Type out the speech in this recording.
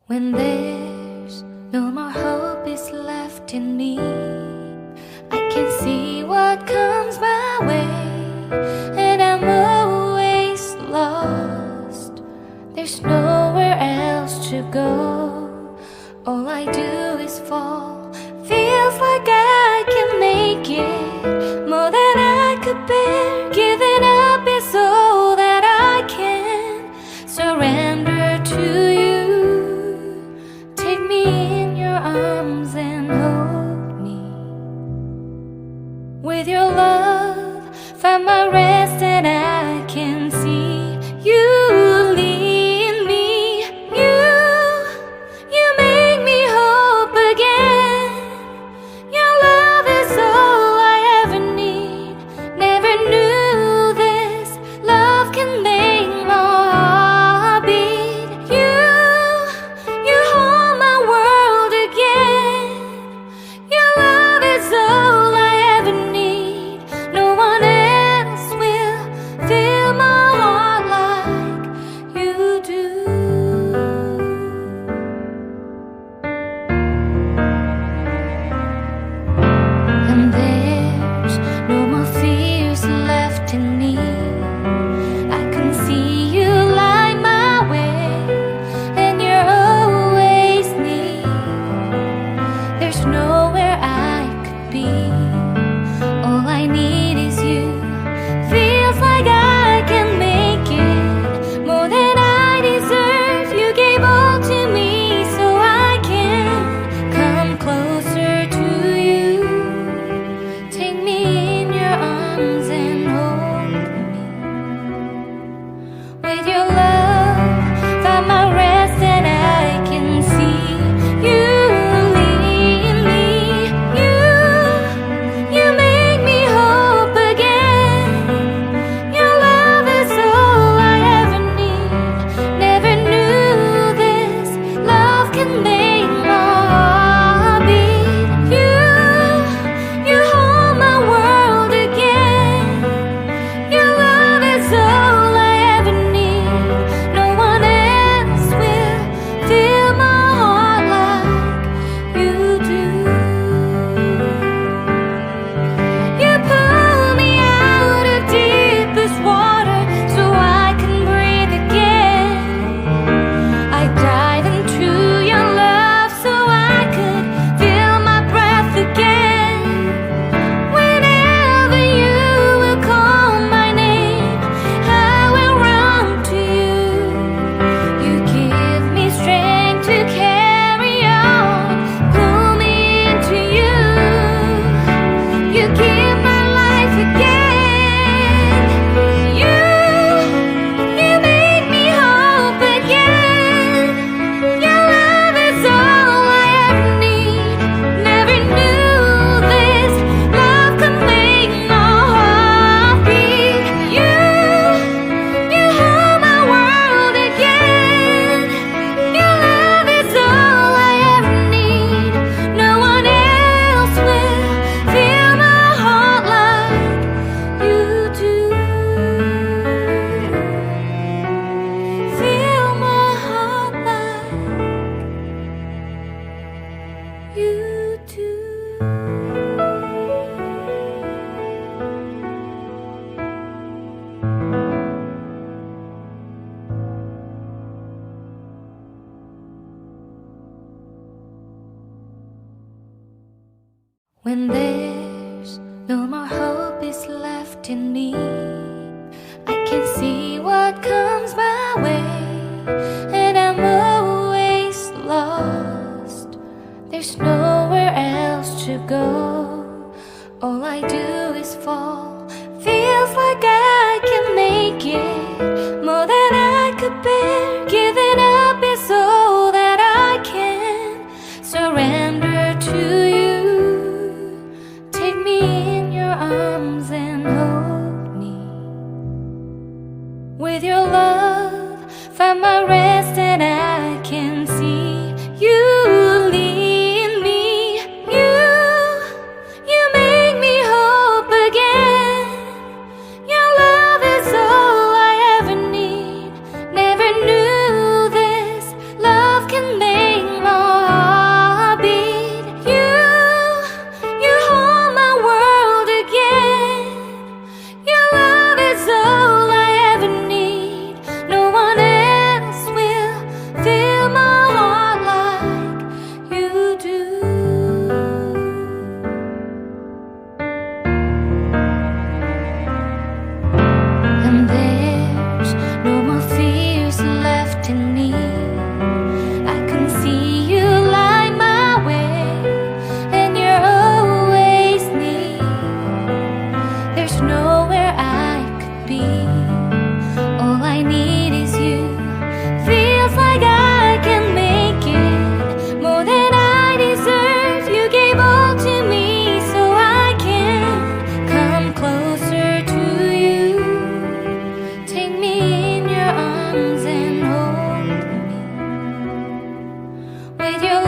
When there's no more hope is left in me, I can see what comes my way, and I'm always lost. There's nowhere else to go. All I do is fall. Feels like I can make it more than I could bear. Giving up is all that I can surrender to you. Take me in your arms and hold me. With your love, find my rest, and I can see you lead me. You make me hope again. Your love is all I ever need. Never knew this love can make my heart beat. You hold my world again. Your love is all I ever need. No one else will fill my heart like you do. And there's no more fears left in me. I can see you light my way, and you're always near. There's nowhere I could be. All I need is you. Feels like I can make it more than I deserve. You gave all to me so I can come closer to you. Take me in your arms and hold me. With your love, find my rest, and I can see you lead me. You make me hope again. Your love is all I ever need. Never knew this love can make my heart beat. You hold my world again. Your love is all I ever need. No one else will fill my heart like you do. You pull me out of deepest water so I can breathe again. I dive into your love so I could feel my breath again. Whenever you will call my name, I will run to you. You give me strength to carry on. Pull me into you. You give my life again. You make me hope again. Your love is all I ever need. Never knew this love could make my heart beat. You hold my world again. Your love is all I ever need. No one else will fill my heart like you do. Fill my heart like you do. When there's no more hope is left in me, I can see what comes my way, and I'm always lost. There's nowhere else to go. All I do is fall. Feels like I can make it more than I could bear. Giving up is all that I can surrender to you. Take me in your arms and hold me. With your love, find my rest, and I can see you lead me. with you